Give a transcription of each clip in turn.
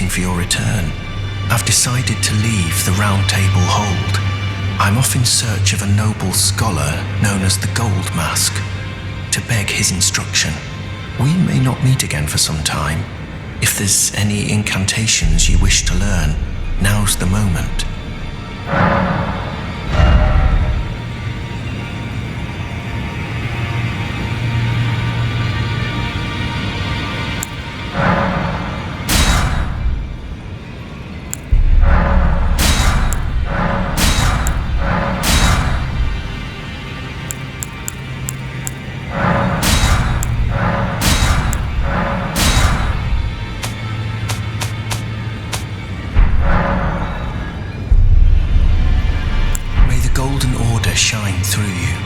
waiting for your return. I've decided to leave the Round Table Hold. I'm off in search of a noble scholar known as the Gold Mask, to beg his instruction. We may not meet again for some time. If there's any incantations you wish to learn, now's the moment. Shine through you.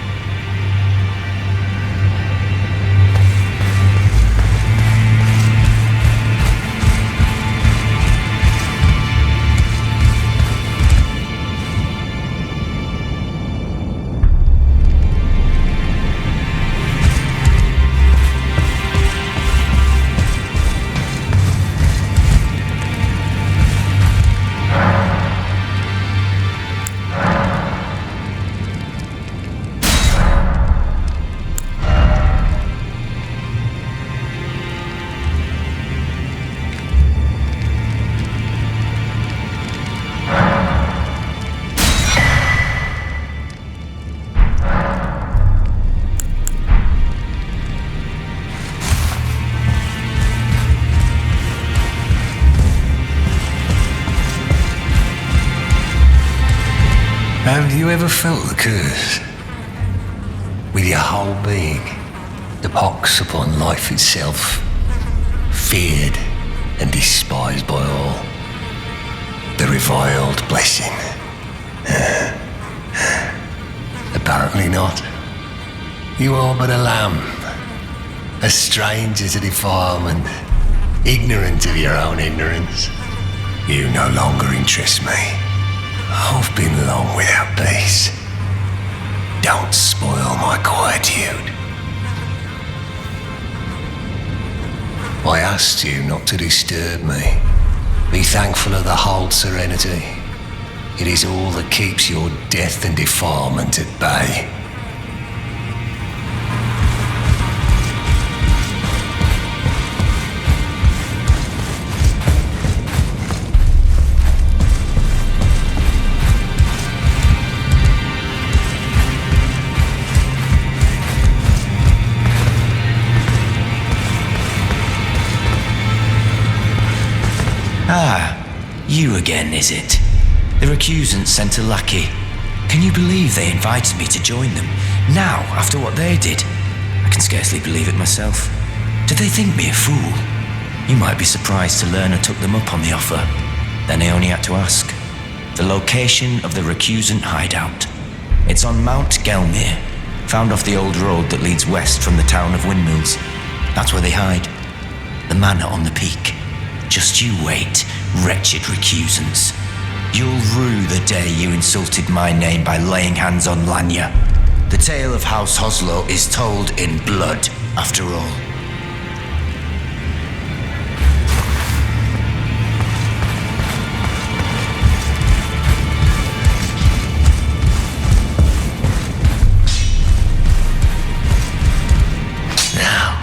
Have you ever felt the curse? With your whole being, the pox upon life itself, feared and despised by all. The reviled blessing. Apparently not. You are but a lamb, a stranger to defilement, ignorant of your own ignorance. You no longer interest me. I've been long without peace. Don't spoil my quietude. I asked you not to disturb me. Be thankful of the Hold's serenity. It is all that keeps your death and defilement at bay. You again, is it? The recusants sent a lackey. Can you believe they invited me to join them? Now, after what they did? I can scarcely believe it myself. Did they think me a fool? You might be surprised to learn I took them up on the offer. Then I only had to ask. The location of the recusant hideout. It's on Mount Gelmir, found off the old road that leads west from the town of Windmills. That's where they hide. The manor on the peak. Just you wait, wretched recusants. You'll rue the day you insulted my name by laying hands on Lanya. The tale of House Hoslo is told in blood, after all. Now,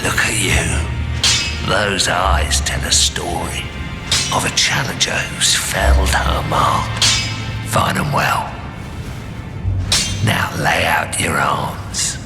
look at you. Those eyes tell a story of a challenger who's felled her mark. Find them well. Now lay out your arms.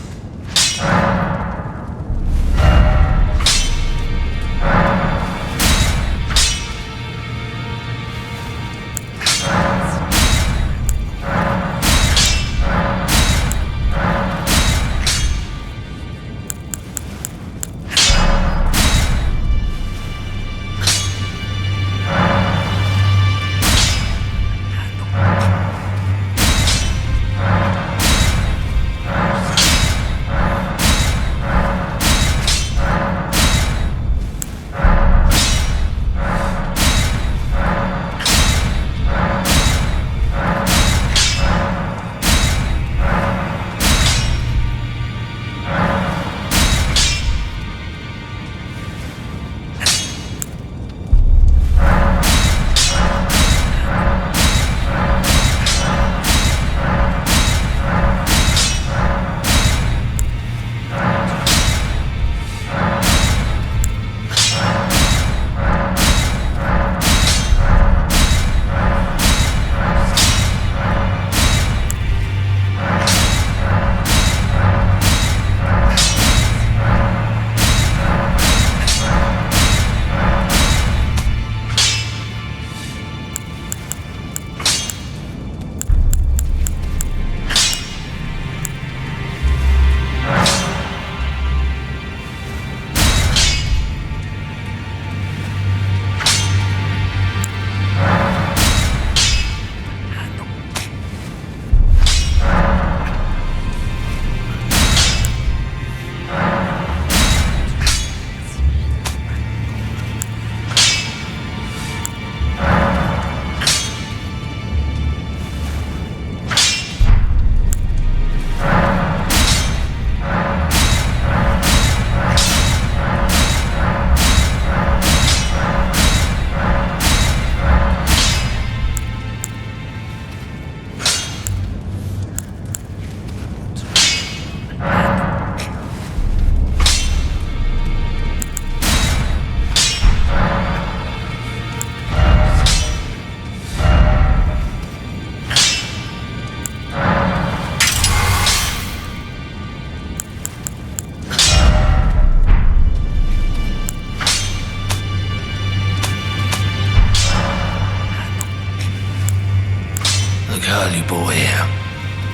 girlie boy here.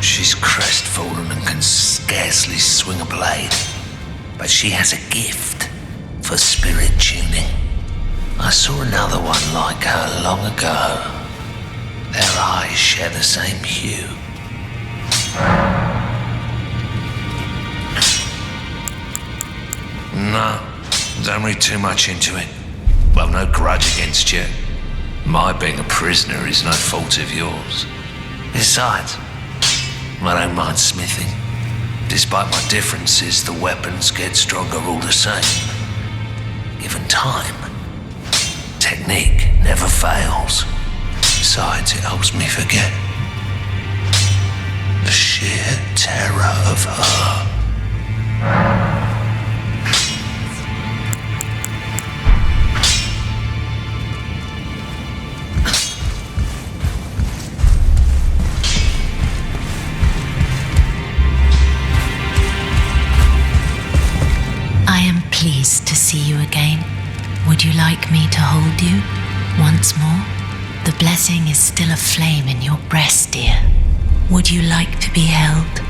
She's crestfallen and can scarcely swing a blade. But she has a gift for spirit tuning. I saw another one like her long ago. Their eyes share the same hue. No, don't read too much into it. Well, no grudge against you. My being a prisoner is no fault of yours. Besides, I don't mind smithing. Despite my differences, the weapons get stronger all the same. Given time, technique never fails. Besides, it helps me forget the sheer terror of her. Pleased to see you again. Would you like me to hold you once more? The blessing is still aflame in your breast, dear. Would you like to be held,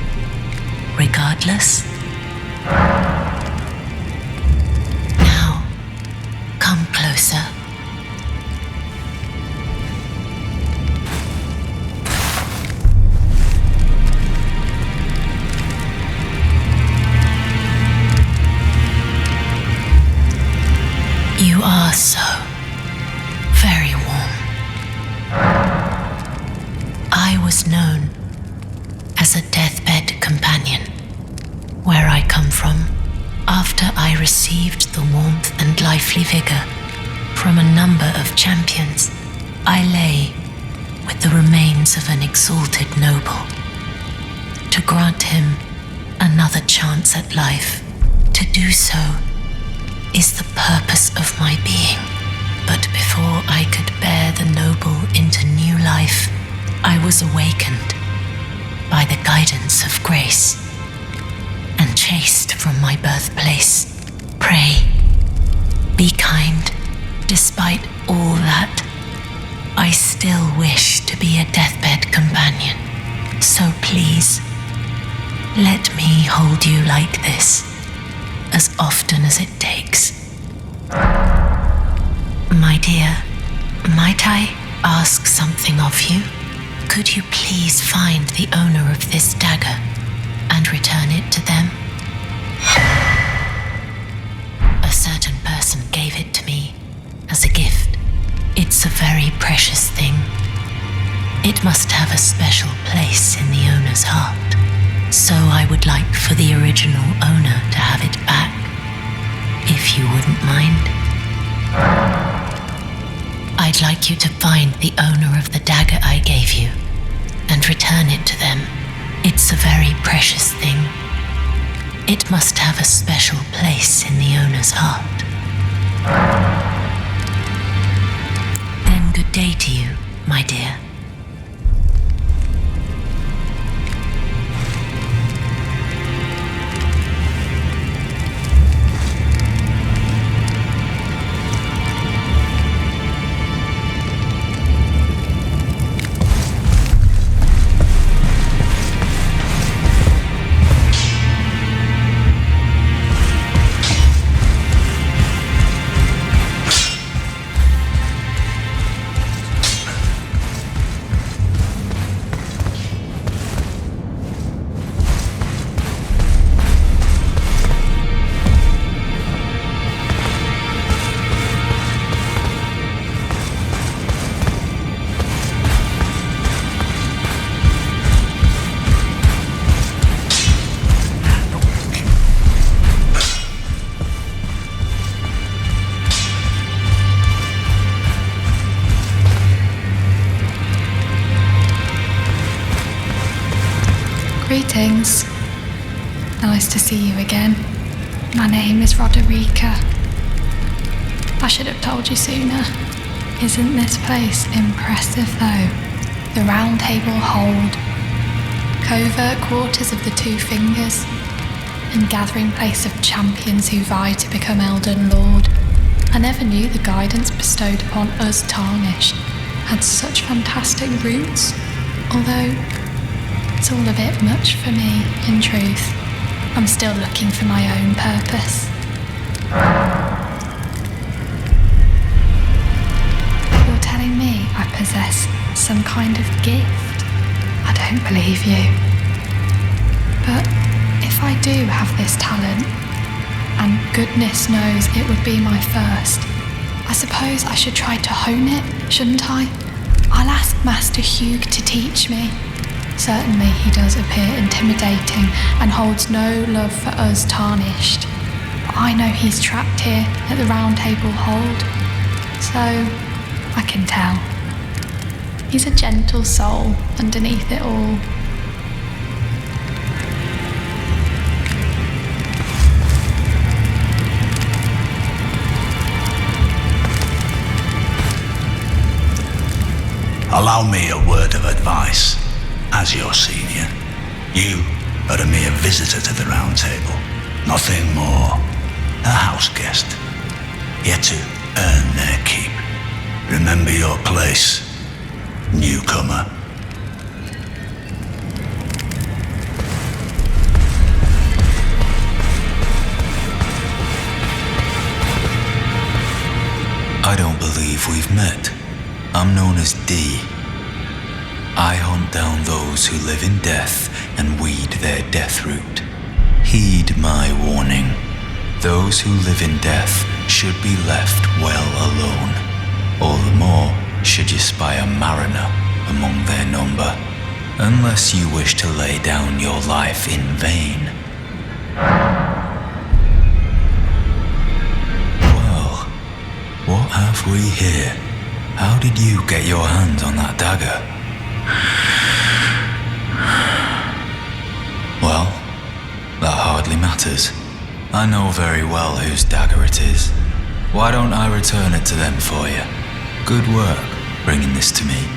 regardless? Now, come closer. You are so very warm. I was known as a deathbed companion where I come from. After I received the warmth and lively vigor from a number of champions, I lay with the remains of an exalted noble. To grant him another chance at life, to do so is the purpose of my being. But before I could bear the noble into new life, I was awakened by the guidance of grace and chased from my birthplace. Pray, be kind. Despite all that, I still wish to be a deathbed companion. So please, let me hold you like this as often as it takes. My dear, might I ask something of you? Could you please find the owner of this dagger and return it to them? A certain person gave it to me as a gift. It's a very precious thing. It must have a special place in the owner's heart. So I would like for the original owner to have it back, if you wouldn't mind. I'd like you to find the owner of the dagger I gave you and return it to them. It's a very precious thing. It must have a special place in the owner's heart. Then good day to you, my dear. Greetings. Nice to see you again. My name is Roderica. I should have told you sooner. Isn't this place impressive though? The round table hold, covert quarters of the Two Fingers, and gathering place of champions who vie to become Elden Lord. I never knew the guidance bestowed upon us tarnished had such fantastic roots. All Although it's all a bit much for me, in truth. I'm still looking for my own purpose. You're telling me I possess some kind of gift? I don't believe you. But if I do have this talent, and goodness knows it would be my first, I suppose I should try to hone it, shouldn't I? I'll ask Master Hugh to teach me. Certainly he does appear intimidating and holds no love for us tarnished. But I know he's trapped here at the Round Table Hold, so I can tell. He's a gentle soul underneath it all. Allow me a word of advice. As your senior, you are a mere visitor to the Round Table. Nothing more. A house guest. Here to earn their keep. Remember your place, newcomer. I don't believe we've met. I'm known as D. I hunt down those who live in death and weed their death root. Heed my warning. Those who live in death should be left well alone. All the more should you spy a mariner among their number, unless you wish to lay down your life in vain. Well, what have we here? How did you get your hands on that dagger? Well, that hardly matters. I know very well whose dagger it is. Why don't I return it to them for you? Good work bringing this to me.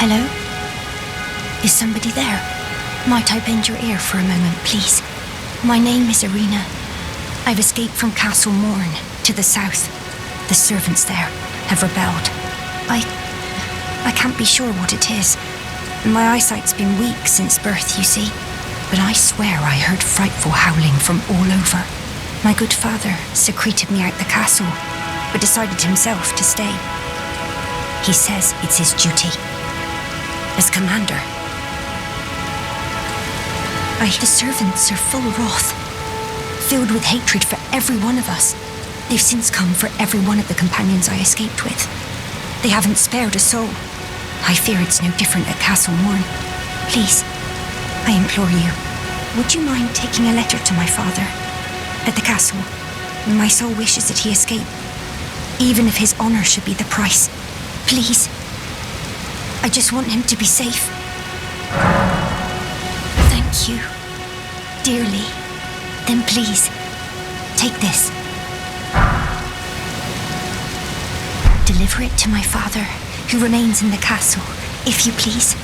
Hello? Is somebody there? Might I bend your ear for a moment, please? My name is Irina. I've escaped from Castle Morn to the south. The servants there have rebelled. I can't be sure what it is. My eyesight's been weak since birth, you see. But I swear I heard frightful howling from all over. My good father secreted me out the castle, but decided himself to stay. He says it's his duty. As commander. The servants are full wrath, filled with hatred for every one of us. They've since come for every one of the companions I escaped with. They haven't spared a soul. I fear it's no different at Castle Morn. Please, I implore you, would you mind taking a letter to my father at the castle? My soul wishes that he escape, even if his honor should be the price. Please. I just want him to be safe. Thank you, dearly. Then please, take this. Deliver it to my father, who remains in the castle, if you please.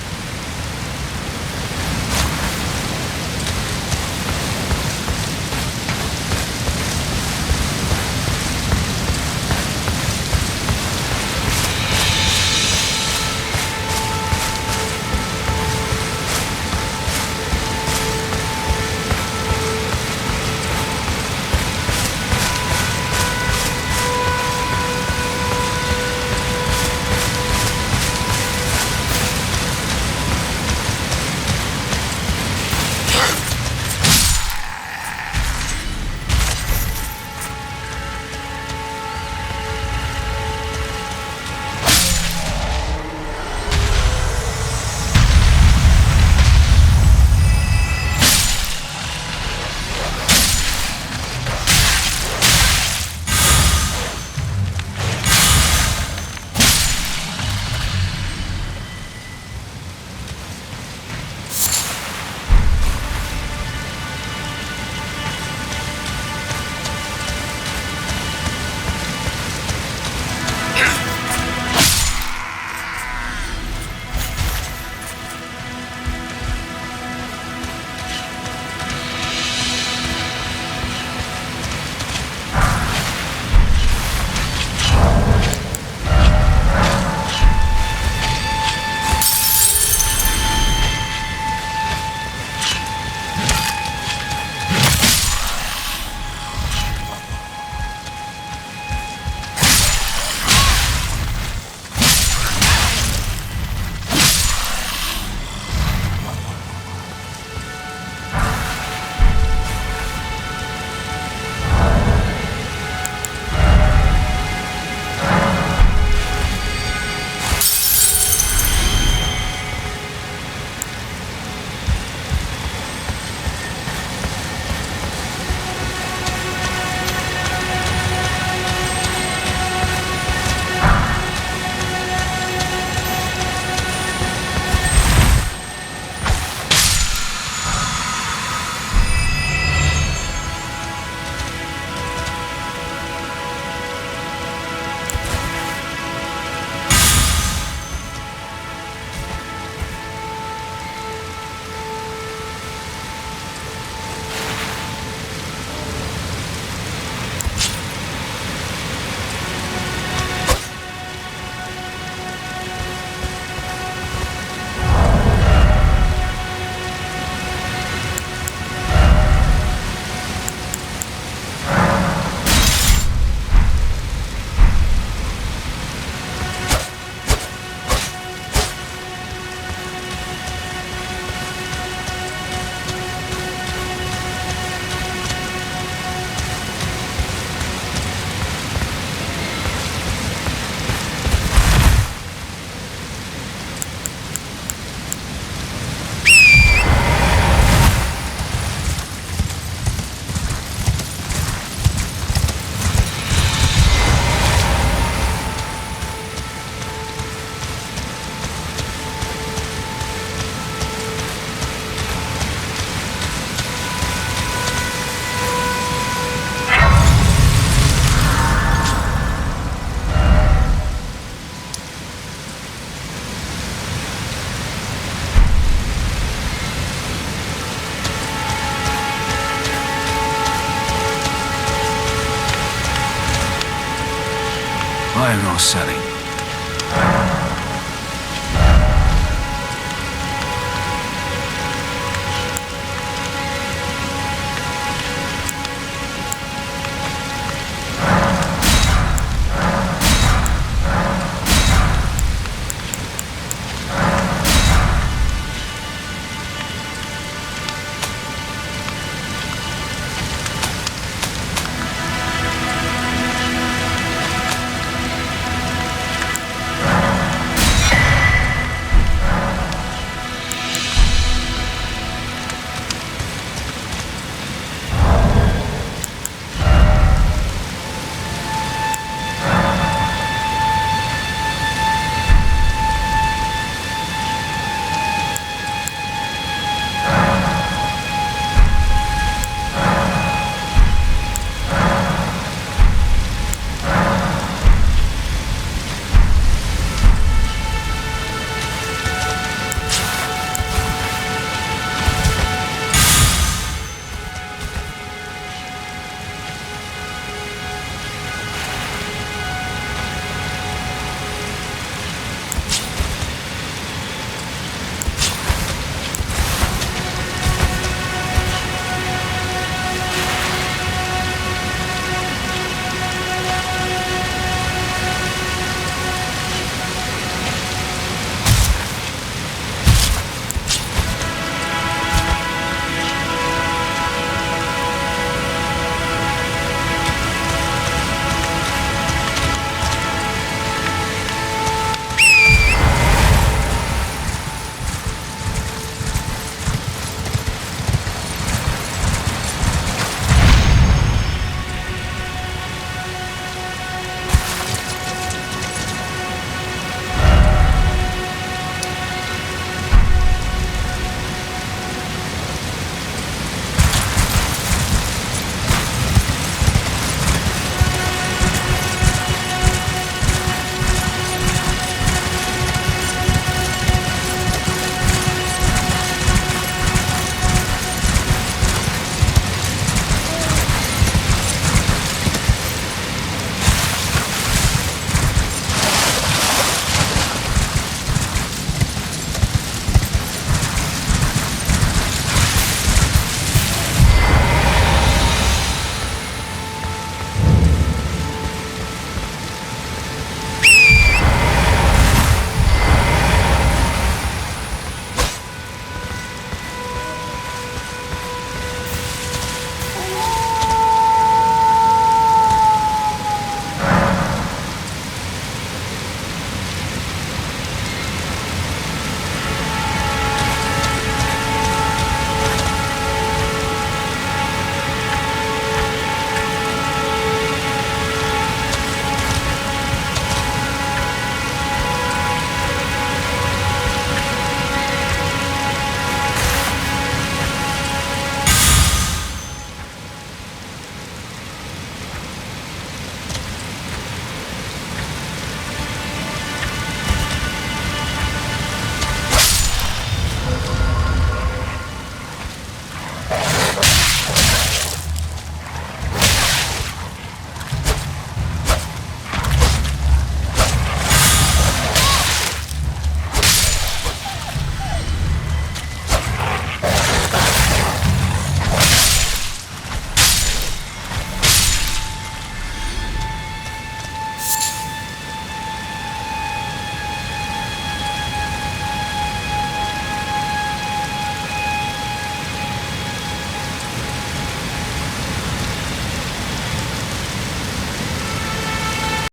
Buying or selling?